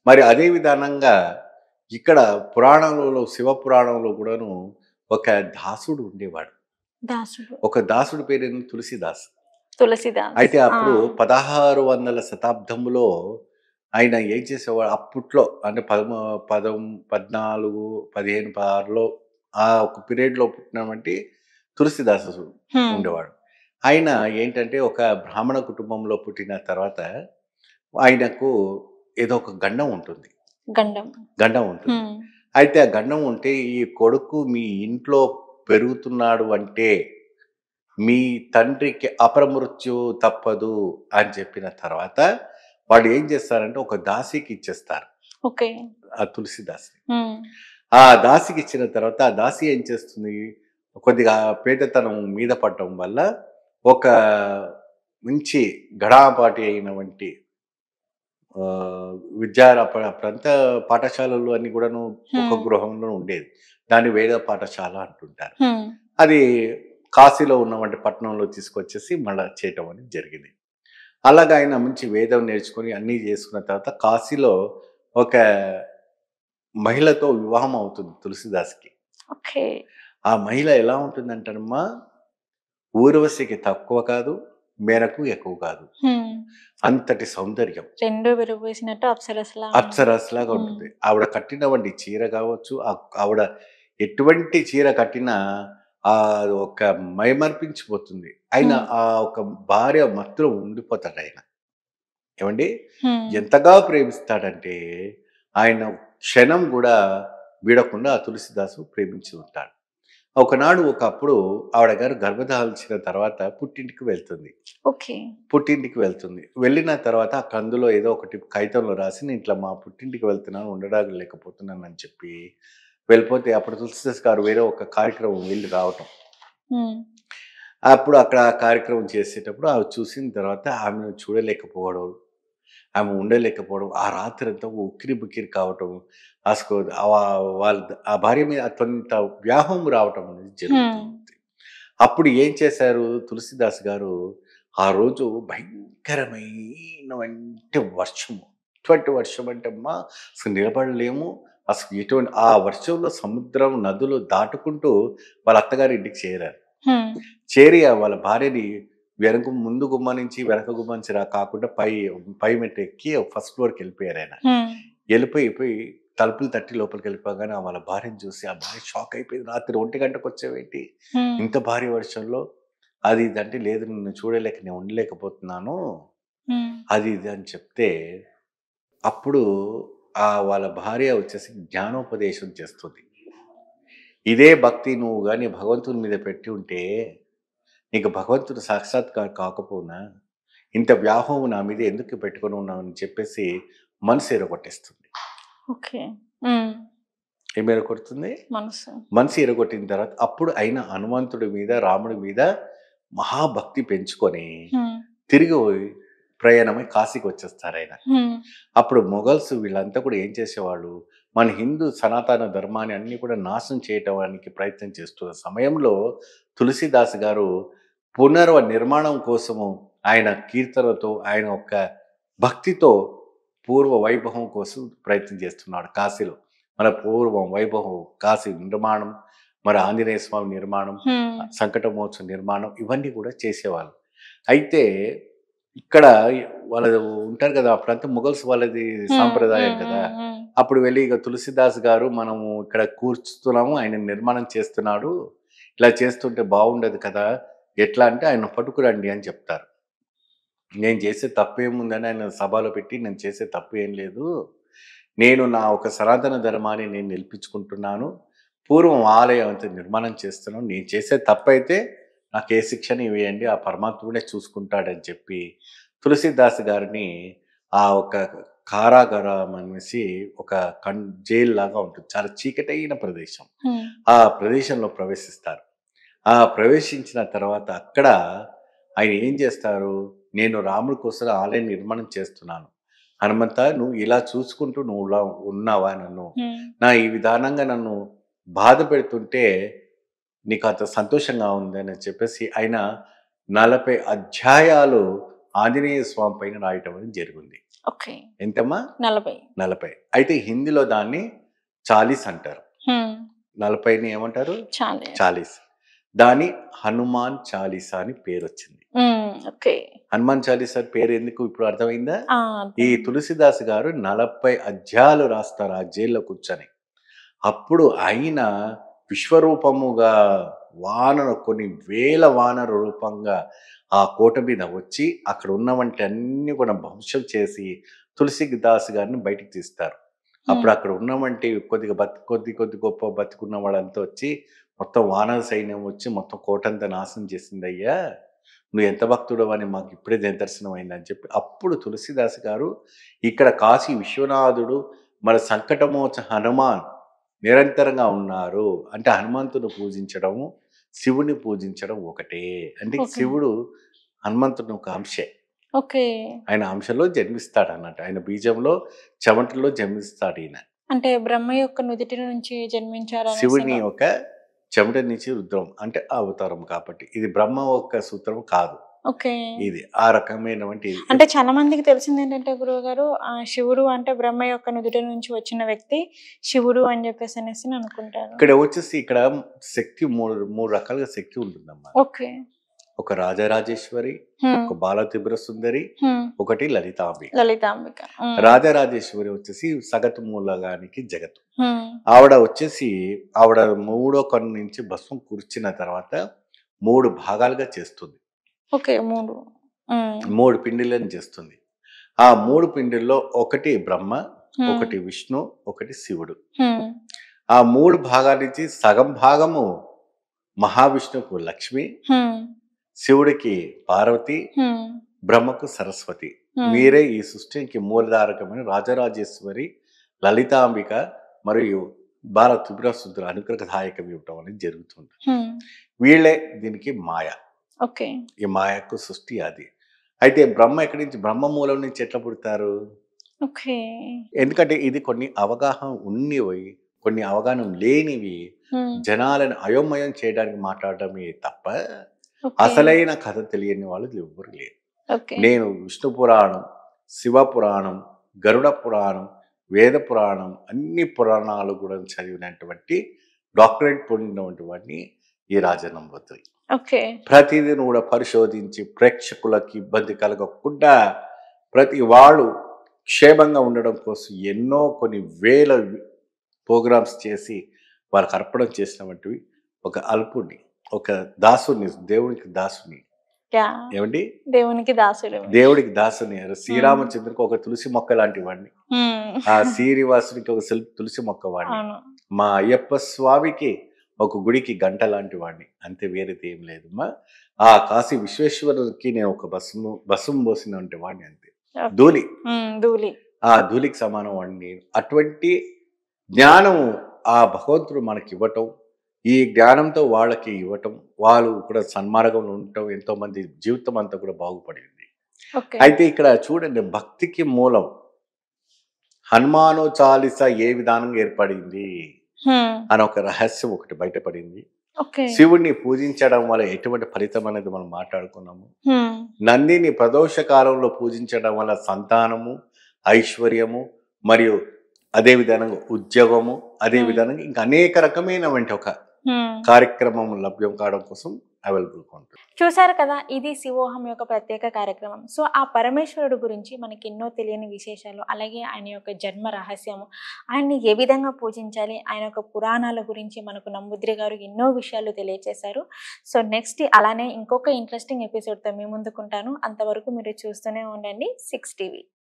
మరి అదే విధానంగా ఇక్కడ పురాణంలో శివ పురాణంలో కూడాను ఒక దాసుడు ఉండేవాడు. దాసుడు. ఒక దాసుడి పేరేమో తులసీదాస్. తులసీదాస్. అయితే ఆ! అప్పుడు 1600 శతాబ్దంలో ఆయన ఏం చేసేవాడు అప్పట్లో అంటే 14, 15, 16లో ఆ ఒక పీరియడ్‌లో పుట్టినటువంటి తులసీదాసు హ్మ్. ఉండేవాడు. ఆయన ఏంటంటే ఒక బ్రాహ్మణ కుటుంబంలో పుట్టిన తర్వాత ఆయనకు ఏదో ఒక గండం ఉంటుంది. గండం. గండం ఉంటుంది. హ్మ్. అయితే ఆ గండం ఉంటే ఈ కొడుకు మీ ఇంట్లో పెరుగుతున్నాడు అంటే మీ తండ్రికి అపమృత్యువు తప్పదు అని చెప్పిన తర్వాత వాళ్ళు ఏం చేస్తారంటే ఒక దాసికి ఇచ్చేస్తారు. ఓకే. ఆ తులసి దాసిని. హ్మ్. ఆ దాసికి ఇచ్చిన తర్వాత ఆ దాసి ఏం చేస్తుంది కొద్దిగా పేదతనం మీద పడటం వల్ల ఒక మంచి ఘడాపాటి అయినటువంటి అప్పుడంతా పాఠశాలలు అన్నీ కూడాను ఒక హ్మ్. గృహంలో ఉండేది. దాన్ని వేద పాఠశాల అంటుంటారు. హ్మ్. అది కాశీలో ఉన్నవంటి పట్టణంలో తీసుకొచ్చేసి మళ్ళా చేయటం అనేది జరిగింది. అలాగా ఆయన మంచి వేదం నేర్చుకొని అన్నీ చేసుకున్న తర్వాత కాశీలో ఒక మహిళతో వివాహం అవుతుంది తులసిదాస్‌కి. ఓకే. ఆ మహిళ ఎలా ఉంటుందంటేనమ్మా, ఊర్వశికి తక్కువ కాదు, మేరకు ఎక్కువ కాదు. హ్మ్. అంతటి సౌందర్యం. 2 విరబూసినట్టు అప్సరసలా ఉన్నారు. అప్సరసలాగా హ్మ్. ఉంటుంది. ఆవిడ కట్టినవంటి చీర కావచ్చు, ఆవిడ ఎటువంటి చీర కట్టినా ఒక మైమరిపించిపోతుంది. ఆయన హ్మ్. ఆ ఒక భార్య మత్తులో ఉండిపోతాడాయన. ఏవండీ? హ్మ్. ఎంతగా ప్రేమిస్తాడంటే, ఆయన క్షణం గూడా వీడకుండా ఆ తులసిదాసు ప్రేమించి ఉంటాడు. ఒకప్పుడు ఆవిడ గారు గర్భధాల్చిన తర్వాత పుట్టింటికి వెళ్తుంది. ఓకే. పుట్టింటికి వెళ్తుంది. వెళ్ళిన తర్వాత ఆ కందులో ఏదో ఒకటి కాగితంలో రాసి నేను ఇట్లా మా పుట్టింటికి వెళ్తున్నాను, ఉండడానికి లేకపోతున్నానని చెప్పి వెళ్ళిపోతే అప్పుడు తులసిదాస్ గారు వేరే ఒక కార్యక్రమం వెళ్ళి రావటం. హ్మ్. అప్పుడు అక్కడ ఆ కార్యక్రమం చేసేటప్పుడు ఆమె చూసిన తర్వాత ఆమెను చూడలేకపోవడం, ఆమె ఉండలేకపోవడం, ఆ రాత్రంతా ఉక్కిరిబిక్కిరి కావటం, అసలు వాళ్ళ ఆ భార్య మీద కొంత వ్యామోహం రావటం అనేది జరుగుతూ హ్మ్. ఉంది. అప్పుడు ఏం చేశారు తులసీదాస్ గారు, ఆ రోజు భయంకరమైనవంటి వర్షము. ఎటువంటి వర్షం అంటే అమ్మా అసలు నిలబడలేము. అసలు ఎటువంటి ఆ వర్షంలో సముద్రం, నదులు దాటుకుంటూ వాళ్ళ అత్తగారి ఇంటికి చేరారు. హ్మ్. చేరి వాళ్ళ భార్యని ముందు గుమ్మం నుంచి వెనక గుమ్మం నుంచి కాకుండా పై మెట్టు ఎక్కి ఫస్ట్ ఫ్లోర్‌కెళ్ళిపోయారాయన. హ్మ్. పోయి తలుపులు తట్టి లోపలికెళ్ళిపోగానే వాళ్ళ భార్యని చూసి ఆ భార్య షాక్ అయిపోయింది. రాత్రి 1 గంటకొచ్చావేంటి? హ్మ్. ఇంత భారీ వర్షంలో? అది ఇది అంటే, లేదు నిన్ను చూడలేక నేను ఉండలేకపోతున్నాను. హ్మ్. అది ఇది అని చెప్తే, అప్పుడు వాళ్ళ భార్య వచ్చేసి జ్ఞానోపదేశం చేస్తుంది. ఇదే భక్తి నువ్వు గాని భగవంతుని మీద పెట్టి ఉంటే, నీకు భగవంతుడు సాక్షాత్కారం కాకపోవునా? ఇంత వ్యామోహం నా మీద ఎందుకు పెట్టుకొని ఉన్నావని చెప్పేసి మనసు ఇరగొట్టేస్తుంది. ఓకే. హ్మ్. ఏం ఇరగొడుతుంది? మనసు. మనసు ఇరగొట్టిన తర్వాత అప్పుడు ఆయన హనుమంతుడి మీద, రాముడి మీద మహాభక్తి పెంచుకొని హ్మ్. తిరిగి ప్రయాణమై కాశీకొచ్చేస్తారాయన. హ్మ్. అప్పుడు మొఘల్స్ వీళ్ళంతా కూడా ఏం చేసేవాళ్ళు, మన హిందూ సనాతన ధర్మాన్ని అన్నీ కూడా నాశనం చేయటానికి ప్రయత్నం చేస్తున్న సమయంలో తులసీదాస్ గారు నిర్మాణం కోసము ఆయన కీర్తనతో, ఆయన యొక్క భక్తితో పూర్వ వైభవం కోసం ప్రయత్నం చేస్తున్నాడు కాశీలో. మన పూర్వం వైభవం కాశీ నిర్మాణం, మరి ఆంజనేయ స్వామి నిర్మాణం, హ్మ్. సంకటమోచన నిర్మాణం ఇవన్నీ కూడా చేసేవాళ్ళు. అయితే ఇక్కడ వాళ్ళది ఉంటారు కదా! అప్పుడంతా మొఘల్స్ వాళ్ళది హ్మ్. సాంప్రదాయం హ్మ్. కదా! హ్మ్. హ్మ్. అప్పుడు వెళ్లి ఇక తులసీదాస్ గారు మనము ఇక్కడ కూర్చుతున్నాము. ఆయన నిర్మాణం చేస్తున్నాడు. ఇలా చేస్తుంటే బావుండదు కదా! ఎట్లా అంటే ఆయన పట్టుకురండి అని చెప్తారు. నేను చేసే తప్పేముందని ఆయన సభలో పెట్టి నేను చేసే తప్పు ఏం లేదు. నేను నా ఒక సనాతన ధర్మాన్ని నేను నిలిపించుకుంటున్నాను. పూర్వం ఆలయం అంతా నిర్మాణం చేస్తున్నాను. నేను చేసే తప్పైతే నాకు ఏ శిక్షణ వేయండి. ఆ పరమాత్ముడే చూసుకుంటాడని చెప్పి తులసీదాస్ గారిని ఆ ఒక కారాగారం అనేసి ఒక జైల్‌లాగా ఉంటుంది. చాలా చీకటైన ప్రదేశం. హ్మ్. ఆ ప్రదేశంలో ప్రవేశిస్తారు. ఆ ప్రవేశించిన తర్వాత అక్కడ ఆయన ఏం చేస్తారు, నేను రాముడి కోసం ఆలయం నిర్మాణం చేస్తున్నాను. హనుమంత నువ్వు ఇలా చూసుకుంటూ నువ్వు ఇలా ఉన్నావా నన్ను? హ్మ్. ఈ విధానంగా నన్ను బాధ పెడుతుంటే నీకంత సంతోషంగా ఉందని చెప్పేసి ఆయన 40 అధ్యాయాలు ఆంజనేయ స్వామి పైన రాయటం అనేది జరిగింది. ఓకే. ఎంతమ్మా? 40. 40. అయితే హిందీలో దాన్ని చాలీస్ అంటారు. హ్మ్. 40ని ఏమంటారు? చాలే. చాలీస్. దాని హనుమాన్ చాలీసా అని పేరొచ్చింది. ఓకే. హనుమాన్ చాలీసా పేరు ఎందుకు ఇప్పుడు అర్థమైందా? ఆ! ఈ అర్థమైంది. తులసిదాస్ గారు 40 అధ్యాయాలు రాస్తారు ఆ జైల్లో కూర్చొని. అప్పుడు ఆయన విశ్వరూపముగా కొన్ని వేల వానర రూపంగా ఆ కోట మీద వచ్చి అక్కడ ఉన్నవంటి అన్నీ కూడా ధ్వంసం చేసి తులసిదాస్ గారిని బయటికి తీస్తారు. అప్పుడు హ్మ్. అక్కడ ఉన్నవంటి కొద్ది గొప్ప బతికున్న వాళ్ళంతా వచ్చి మొత్తం వానర సైన్యం వచ్చి మొత్తం కోటంతా నాశనం చేసిందయ్యా! నువ్వు ఎంత భక్తుడవని మాకు ఇప్పుడే నిదర్శనం అయిందని చెప్పి అప్పుడు తులసిదాస్ గారు ఇక్కడ కాశీ విశ్వనాథుడు మన సంకటమోచ హనుమాన్ నిరంతరంగా ఉన్నారు. అంటే హనుమంతుని పూజించడము, శివుని పూజించడం ఒకటే. అంటే ఓకే. శివుడు హనుమంతుని ఒక అంశే. ఓకే. ఆయన అంశలో జన్మిస్తాడన్నట్టు. ఆయన బీజంలో, చెమటలో జన్మిస్తాడు ఈయన. అంటే బ్రహ్మ యొక్క నుదిటి నుంచి శివుని జన్మించారనేసిగా. యొక్క చెమట నుంచి రుద్రం అంటే అవతారం కాబట్టి. ఇది బ్రహ్మ యొక్క సూత్రం కాదు. ఓకే. ఇది ఆ రకమైనటువంటి అంటే చాలా మందికి తెలిసిందేంటంటే గురువుగారు శివుడు అంటే బ్రహ్మ యొక్క నుదుటి నుంచి వచ్చిన వ్యక్తి శివుడు అని చెప్పేసనేసి అనుకుంటారు. ఇక్కడ శక్తి 3 రకాలుగా శక్తి ఉంటుందమ్మా. ఓకే. ఒక రాజరాజేశ్వరి, హ్మ్. ఒక బాలత్రిపుర సుందరి, హ్మ్. ఒకటి లలితాంబిక. లలితాంబిక. హ్మ్. రాజరాజేశ్వరి వచ్చేసి సగటు మూలగానికి జగత్తు. హ్మ్. ఆవిడ మూడో కన్ను నుంచి భస్మం కూర్చిన తర్వాత 3 భాగాలుగా చేస్తుంది. ఓకే. 3. హ్మ్. 3 పిండిలను చేస్తుంది. ఆ 3 పిండిల్లో ఒకటి బ్రహ్మ, హ్మ్. ఒకటి విష్ణు, ఒకటి శివుడు. హ్మ్. ఆ 3 భాగాల నుంచి సగం భాగము మహావిష్ణువుకు లక్ష్మి, హ్మ్. శివుడికి పార్వతి, హ్మ్. బ్రహ్మకు సరస్వతి. హ్మ్. మీరే ఈ సృష్టికి మూలధారకమైన రాజరాజేశ్వరి, లలితాంబిక మరియు బాల త్రిపురసుందరి అనుగ్రహదాయకం ఇవ్వటం అనేది జరుగుతుంది. హ్మ్. వీళ్ళే దీనికి మాయ. ఓకే. ఈ మాయకు సృష్టి అది. అయితే బ్రహ్మ ఎక్కడి నుంచి బ్రహ్మ మూలం నుంచి ఎట్లా పుడతారు? ఓకే. ఎందుకంటే ఇది కొన్ని అవగాహన ఉన్నవి, కొన్ని అవగాహన లేనివి హ్మ్. జనాలను అయోమయం చేయడానికి మాట్లాడడమే తప్ప ఓకే. అసలైన కథ తెలియని వాళ్ళు ఎవ్వరు లేరు. ఓకే. నేను విష్ణు పురాణం, శివ పురాణం, గరుడ పురాణం, వేద పురాణం అన్ని పురాణాలు కూడా చదివినటువంటి డాక్టరేట్ పొందినటువంటి వాడిని ఈ రాజనంబూతిరి. ఓకే. ప్రతిదీ కూడా పరిశోధించి ప్రేక్షకులకు ఇబ్బంది కలగకుండా ప్రతి వాళ్ళు క్షేమంగా ఉండడం కోసం ఎన్నో కొన్ని వేల ప్రోగ్రామ్స్ చేసి వాళ్ళకి అర్పణం చేసినటువంటివి ఒక అల్పుడిని, ఒక దాసుని, దేవునికి దాసుని. యాహ్! ఏమండి? దేవునికి దాసుడు. దేవుడికి దాసుని. శ్రీరామచంద్రునికి ఒక తులసి మొక్క లాంటి వాడిని. హ్మ్. ఆ శ్రీనివాసునికి ఒక తులసి మొక్క వాడిని. అవును. మా అయ్యప్ప స్వామికి ఒక గుడికి గంట లాంటి వాడిని. అంతే, వేరేది ఏం లేదమ్మా. ఆ కాశీ విశ్వేశ్వరుడికి నేను ఒక భస్మం పోసినటువంటి వాడిని అంతే. ఓకే. ధూళి. ధూళి. ఆ ధూళికి సమానం వాడిని నేను. అటువంటి జ్ఞానం ఆ భగవంతుడు మనకివ్వటం, ఈ జ్ఞానంతో వాళ్ళకి ఇవ్వటం, వాళ్ళు కూడా సన్మార్గంలో ఉండటం, ఎంతోమంది జీవితం అంతా కూడా బాగుపడింది. ఓకే. అయితే ఇక్కడ చూడండి, భక్తికి మూలం హనుమాను చాలీస ఏ విధానంగా ఏర్పడింది హ్మ్. అని ఒక రహస్యం ఒకటి బయటపడింది. ఓకే. శివుడిని పూజించడం వల్ల ఎటువంటి ఫలితం అనేది మనం మాట్లాడుకున్నాము. హ్మ్. నందిని ప్రదోష కాలంలో పూజించడం వల్ల సంతానము, ఐశ్వర్యము మరియు అదే విధంగా ఉద్యోగము, అదే హ్మ్. విధంగా ఇంకా అనేక రకమైనటువంటి ఒక హ్మ్. కార్యక్రమం లభ్యం కావడం కోసం అవైలబుల్గా ఉంటుంది. చూసారు కదా! ఇది శివోహం యొక్క ప్రత్యేక కార్యక్రమం. సో, ఆ పరమేశ్వరుడు గురించి మనకి ఎన్నో తెలియని విశేషాలు, అలాగే ఆయన యొక్క జన్మ రహస్యము, ఆయన్ని ఏ విధంగా పూజించాలి, ఆయన యొక్క పురాణాల గురించి మనకు నంబూద్రి గారు ఎన్నో విషయాలు తెలియచేశారు. సో, నెక్స్ట్ అలానే ఇంకొక ఇంట్రెస్టింగ్ ఎపిసోడ్‌తో మీ ముందుకుంటాను. అంతవరకు మీరు చూస్తూనే ఉండండి 6 టీవీ.